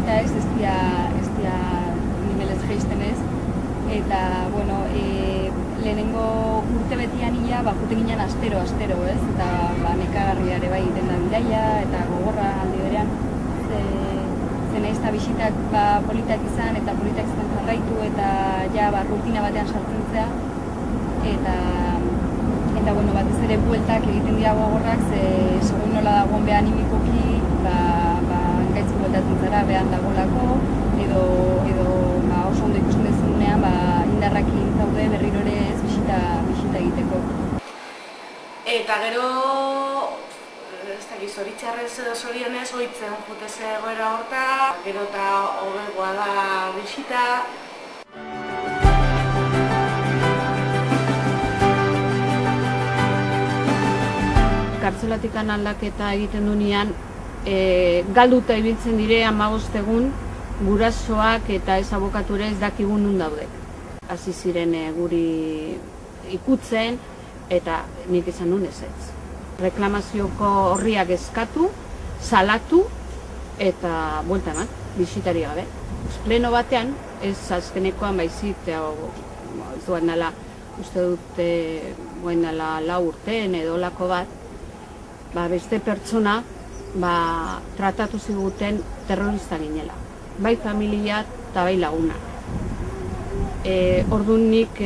bisita ez dia nivelez jaisten ez. Eta, bueno, lehenengo urte betian ia, juten ginen astero, ez? Eta nekagarria ere bai egiten da bidaia, eta gogorra aldi berean. Zenaiz eta bisitak politak izan, eta politak izan jarraitu, eta ja rutina batean sartzen zea. Eta bueno, batez ere bueltak egiten dira gogorrak, segun nola dagoen beha animikoki, gaitz bueltatzen zara behan dagolako, edo oso ondo ikusten dezunean indarrakin zaude berriro ere ez bisita egiteko. Eta gero, ez dakiz, zoritxarrez edo zorionez, ohitzen jutez egoera horta, gero eta hobegoa da bisita. Kartzelatik aldaketa egiten duenean, galduta ibiltzen dire 15 egun, gurasoak eta ez abokature ez dakigun nun daude. Hasi ziren guri ikutzen eta nik izan nun ezetz. Reklamazioko horriak eskatu, salatu eta buelta eman, bisitari gabe. Pleno batean, ez azkenekoan baizik, ez duen dela, uste dute guen dela 4 urteen edo lako bat, beste pertsona tratatu ziguten terrorista ginela. Bai familia eta bai laguna. Orduan nik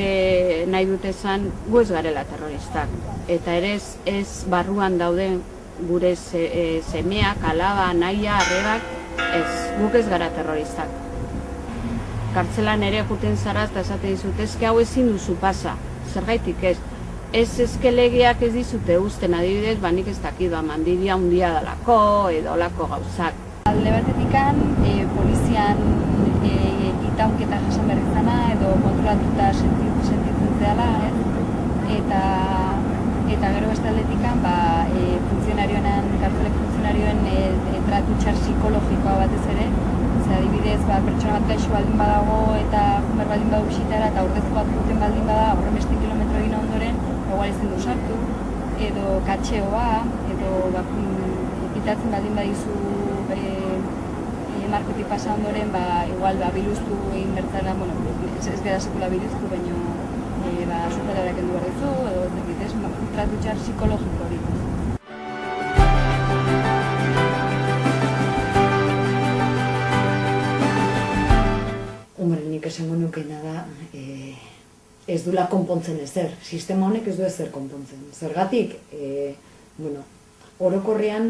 nahi dut esan gu ez garela terroristak. Eta ere ez barruan dauden gure semeak, alaba, naia, arrebak, guk ez gara terroristak. Kartzelan ere juten zara eta esate dizut, ezke hau ezin duzu pasa, zergaitik ez. Ez legeak ez dizute uzten adibidez, nik ez dakit mandiria handia dalako edo olako gauzak. Alde batetikan, polizian itaunketa jasan behar izana edo kontrolatuta sentitzen zehala, eta gero beste aldetikan, kartzelek funtzionarioen tratu txar psikologikoa batez ere, adibidez, pertsona bat gaixo baldin badago eta jumer baldin badu bisitara eta ordezko bat juten baldin bada, horren beste kilometro egin ondoren, igual ezin du sartu, edo katxeoa, edo pitatzen baldin badizu markotik pasa ondoren, igual biluztu egin bertzara, ez gara sekula biluztu, baina zutela kendu behar duzu, edo ez tratu txar psikologiko hori. Nik esango nukeena da, ez dula konpontzen ezer, sistema honek ez du ezer konpontzen. Zergatik, orokorrean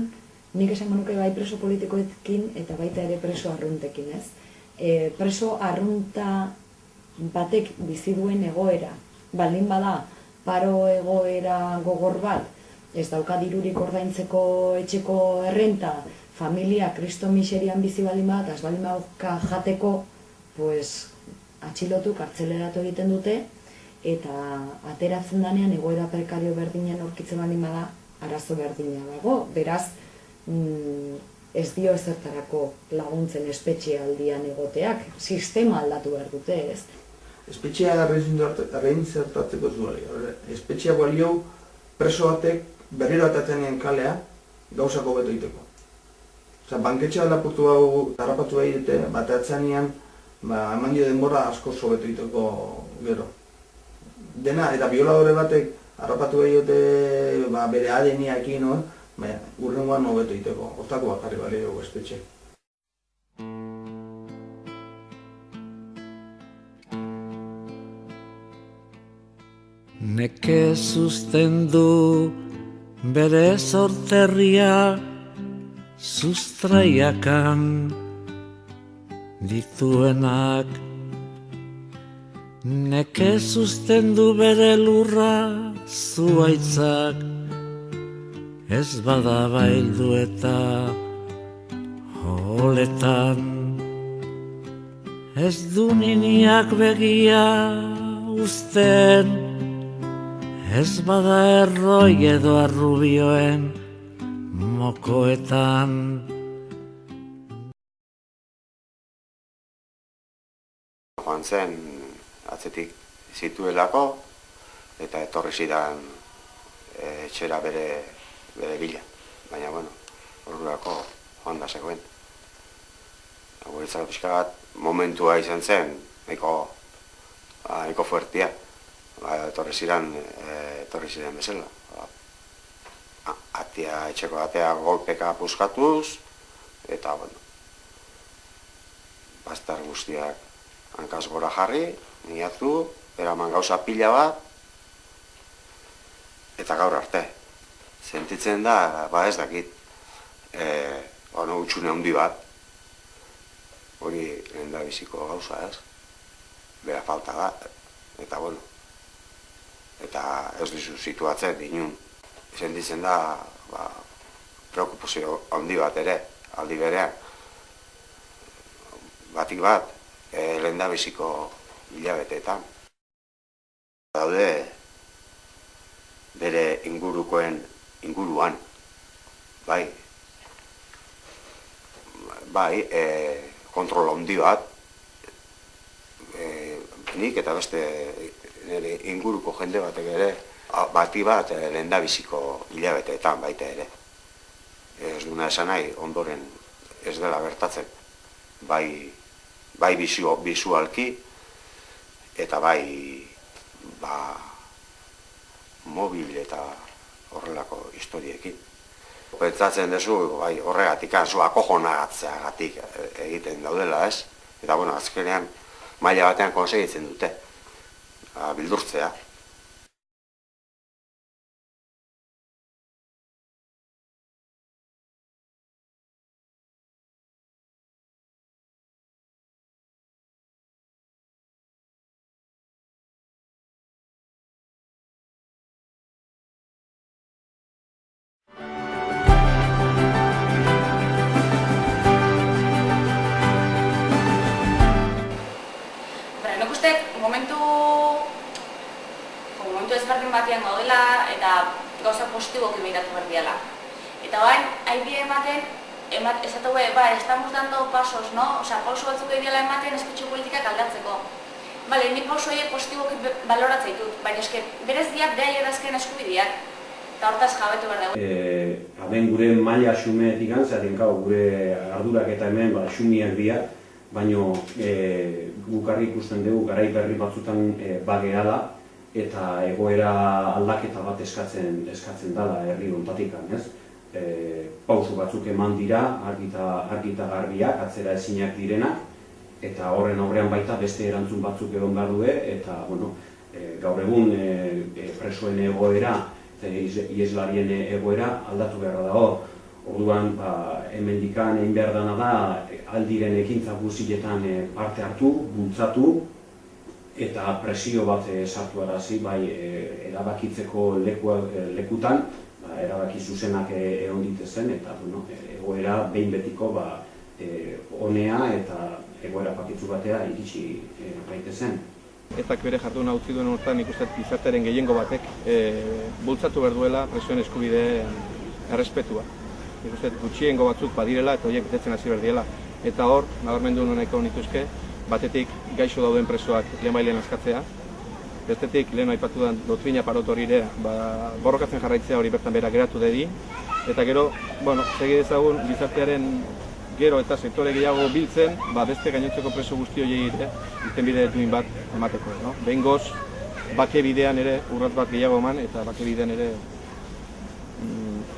nik esango nuke bai preso politikoekin eta baita ere preso arruntekin, ez? Preso arrunta batek bizi duen egoera, baldin bada paro egoera gogor bat, ez dauka dirurik ordaintzeko etxeko errenta, familia kristo miserian bizi baldin bat, ez baldin badauka jateko, pues atxilotu, kartzeleratu egiten dute, eta ateratzen danean egoera prekario berdinen aurkitzen baldin bada, arazo berdina dago. Beraz, ez dio ezertarako laguntzen espetxealdian egoteak, sistema aldatu behar dute, ez? Espetxea reinsertatzeko zuari. Espetxea balio preso batek berriro atatzen kalea gauzako beto egiteko. Banketxea lapurtu hau harrapatu behar dute, bat atzanean eman dio denbora asko sobetu egiteko gero. Dena, eta bioladore batek harrapatu behar dute bere ADN-ekin, urrengoan hobeto egiteko. Hortako bakarri balio espetxe. Nekez uzten du bere sorterria sustraiakan dituenak. Nekez uzten du bere lurra zuaitzak, ez bada baildu eta holetan. Ez du niniak begia uzten, ez bada erroi edo arrubioen mokoetan. Joan zen atzetik zituelako eta etorri zidan etxera bere bila. Baina, ordurako joan da zegoen. Guretzako pixka bat momentua izan zen, nahiko fuertia. Etorri ziren bezala. Etxeko atea golpeka puskatuz, eta, bastar guztiak hankaz gora jarri, miatu, eraman gauza pila bat, eta gaur arte. Sentitzen da, ez dakit, utxune handi bat, hori lehendabiziko gauza, ez? Bera falta da, eta eta ez dizu situatzen inun. Sentitzen da, preokupazio handi bat ere, aldi berean. Batik bat, lehendabiziko hilabeteetan. Daude, bere inguruan, bai, kontrol handi bat, nik eta beste nire inguruko jende batek ere, bati bat lehendabiziko hilabeteetan baita ere. Ez duna esan nahi, ondoren ez dela gertatzen, bai bisualki, eta bai mobil eta horrelako historiekin. Pentsatzen duzu, horregatik, zua kojonagatzeagatik egiten daudela, ez? Eta, azkenean, maila batean konsegitzen dute, bildurtzea. Momentu ezberdin batean gaudela eta gauza positiboak emiratu behar diala. Eta bain, haibide ematen, esatu estamos dando pasos, no? Pauso batzuk egiala ematen espetxo politikak aldatzeko. Nik pauso horiek positiboak baloratzea ditut, baina eske berez diak behar erazken eskubideak, eta hortaz jabetu behar dugu. Hemen gure maila xumeetik antzaten, gure ardurak eta hemen xumiak dira, baina gukarri ikusten dugu garai berri batzutan bageala eta egoera aldaketa bat eskatzen dela herri hontatikan, ez? Pausu batzuk eman dira, argita garbiak, atzera ezinak direnak, eta horren aurrean baita beste erantzun batzuk egon behar due, eta, gaur egun presoen egoera, ieslarien egoera aldatu beharra dago. Orduan, hemendikan egin behar dana da, aldiren ekintza guztietan parte hartu, bultzatu, eta presio bat sartu arazi, erabakitzeko lekutan, erabaki zuzenak egon ditezen, eta egoera behin betiko honea eta egoera pakitzu batea iritsi gaitezen. Etak bere jarduna utzi duen hortan ikustet gizartearen gehiengo batek bultzatu behar duela presoen eskubideen errespetua. Ikustet gutxiengo batzuk badirela eta horiek betetzen hasi behar diela. Eta hor, nabarmendu nahiko nituzke, batetik gaixo dauden presoak lehenbailen askatzea, bestetik lehen aipatu den doktrina parot hori ere borrokatzen jarraitzea hori bertan bera geratu dedi, eta gero, segi dezagun gizartearen gero eta sektore gehiago biltzen, beste gainotzeko preso guzti horiei irtenbide duin bat emateko. Behingoz, bake bidean ere urrat bat gehiago eman eta bake bidean ere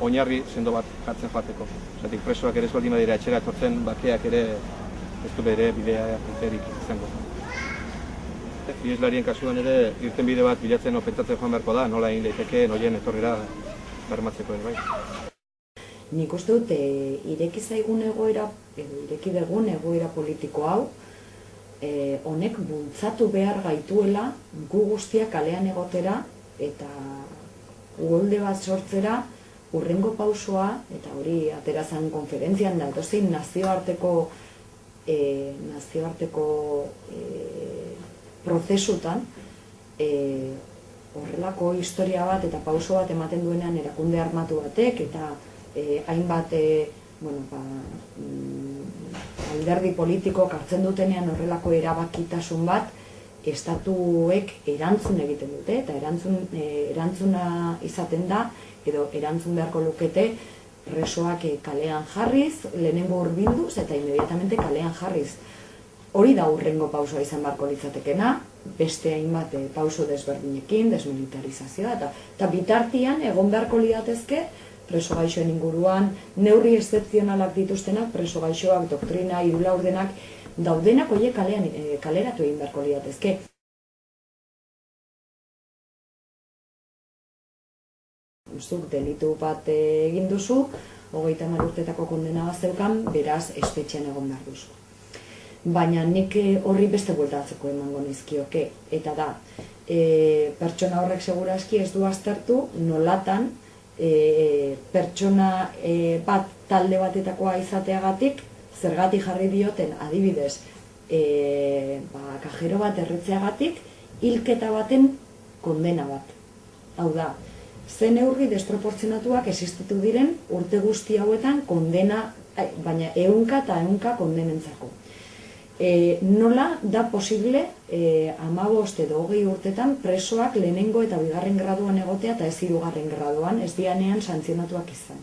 oinarri sendo bat jartzen joateko. Zatik presoak ere ez baldin badira etxera etortzen, bakeak ere ez du bere bidea urterik izango. Ieslarien kasuan ere irtenbide bat bilatzen pentsatzen joan beharko da, nola egin daiteke noien etorrera bermatzeko ere bai. Nik uste dut ireki zaigun egoera, ireki dugun egoera politiko hau, honek bultzatu behar gaituela gu guztiak kalean egotera eta uholde bat sortzera hurrengo pausoa, eta hori aterazan konferentzian da, edozein nazioarteko prozesutan horrelako historia bat eta pauso bat ematen duenean erakunde armatu batek eta hainbat alderdi politiko hartzen dutenean horrelako erabakitasun bat estatuek erantzun egiten dute eta erantzuna izaten da edo erantzun beharko lukete presoak kalean jarriz, lehenengo hurbilduz eta inmediatamente kalean jarriz. Hori da hurrengo pausoa izan beharko litzatekena, beste hainbat pauso desberdinekin, desmilitarizazioa, eta bitartian egon beharko liratezke preso gaixoen inguruan, neurri excepzionalak dituztenak, preso gaixoak, doktrina, irulaurdenak, daudenak horiek kaleratu egin beharko liratezke. Zuk delitu bat egin duzu, 30 urtetako kondena bat zeukan, beraz espetxean egon behar duzu. Baina nik horri beste bueltatzeko emango nizkioke, eta da, pertsona horrek segurazki ez du aztertu nolatan pertsona bat talde batetakoa izateagatik, zergatik jarri dioten adibidez kajero bat erretzeagatik, hilketa baten kondena bat. Hau da, ze neurri desproportzionatuak existitu diren urte guzti hauetan kondena, baina ehunka eta ehunka kondenentzako. Nola da posible 15 edo 20 urtetan presoak lehenengo eta bigarren graduan egotea eta ez 3. graduan ez dianean santzionatuak izan.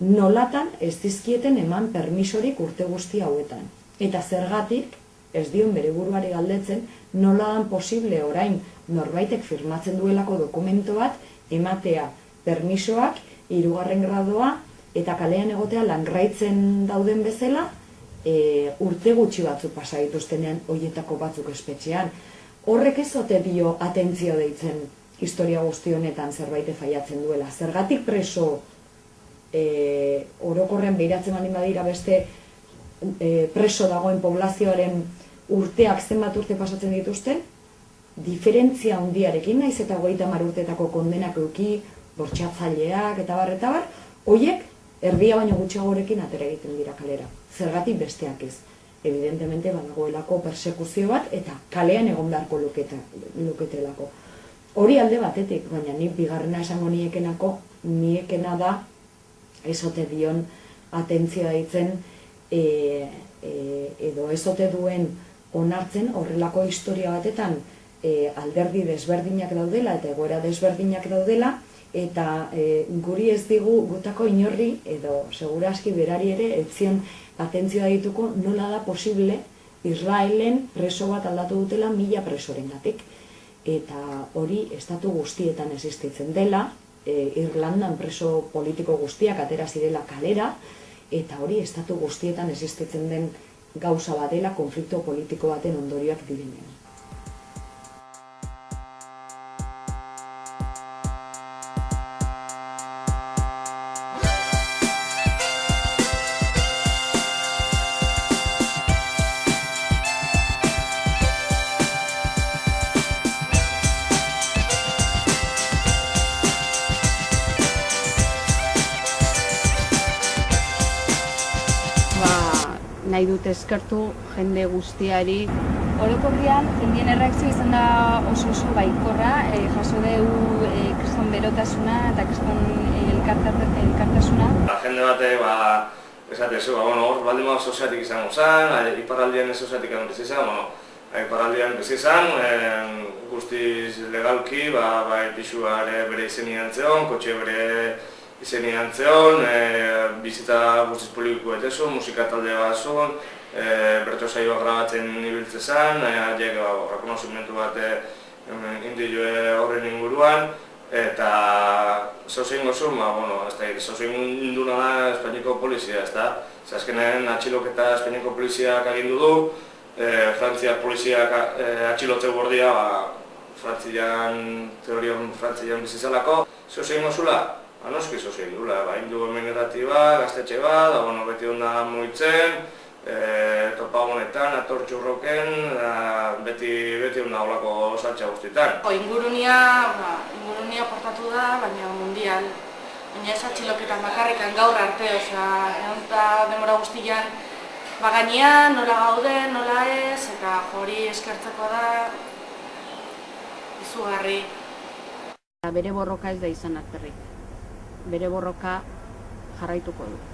Nolatan ez dizkieten eman permisorik urte guzti hauetan. Eta zergatik ez dion bere buruari galdetzen nola dan posible orain norbaitek firmatzen duelako dokumento bat ematea permisoak 3. gradua eta kalean egotea langraitzen dauden bezala urte gutxi batzuk pasa dituztenean horietako batzuk espetxean. Horrek ez ote dio atentzio deitzen historia guzti honetan zerbait faiatzen duela. Zergatik preso orokorrean behiratzen baldin badira beste preso dagoen poblazioaren urteak zenbat urte pasatzen dituzten, diferentzia handiarekin naiz eta 30 urtetako kondenak eduki, bortxatzaileak eta bar, horiek erdia baino gutxiagorekin atera egiten dira kalera. Zergatik besteak ez. Evidentemente badagoelako persekuzio bat eta kalean egon beharko luketelako. Hori alde batetik, baina nik bigarrena esango niekena da ezote dion atentzioa ditzen edo ezote duen onartzen horrelako historia batetan alderdi desberdinak daudela eta egoera desberdinak daudela, eta guri ez digu gutako inorri edo segurazki berari ere etzion atentzioa dituko nola da posible Israelen preso bat aldatu dutela 1000 presorengatik. Eta hori estatu guztietan existitzen dela, Irlandan preso politiko guztiak atera zirela kalera, eta hori estatu guztietan existitzen den gauza bat dela konflikto politiko baten ondorioak direnean. Nahi dut eskertu jende guztiari. Orokorrean, jendien erreakzio izan da oso baikorra, jaso dugu kriston berotasuna eta kriston elkartasuna. Jende batek, esatezu, hor baldin bat soziatik izango zen, iparraldian ez soziatik bizi izan, iparraldian bizi izan, guztiz legalki, pixua ere bere izenian zeon, kotxe bere izenian zeon, bizita guztiz politiko etezu, musika talde bat zuen, bertso saioa grabatzen ibiltze zen, rekonozimentu bat indioe horren inguruan, eta zauzein gozun, zauzein induna da Espainiako polizia, ez da? Azkenen atxiloketa Espainiako poliziak agindu du, Frantziak poliziak atxilotze bordia, teorian Frantzian bizizalako. Zauzein gozula? Noski zauzein dula, hindu emenetatiba, gaztetxe bat, beti onda muitzen, topagonetan, atortxurroken, beti onda olako saltxa guztietan. Ingurunia portatu da, baina mundial. Baina ez atxiloketan bakarrikan gaur arte, eta denbora guztian gainean, nola gauden, nola ez, eta hori eskertzeko da izugarri. Bere borroka ez da izan atzerrik. Bere borroka jarraituko du.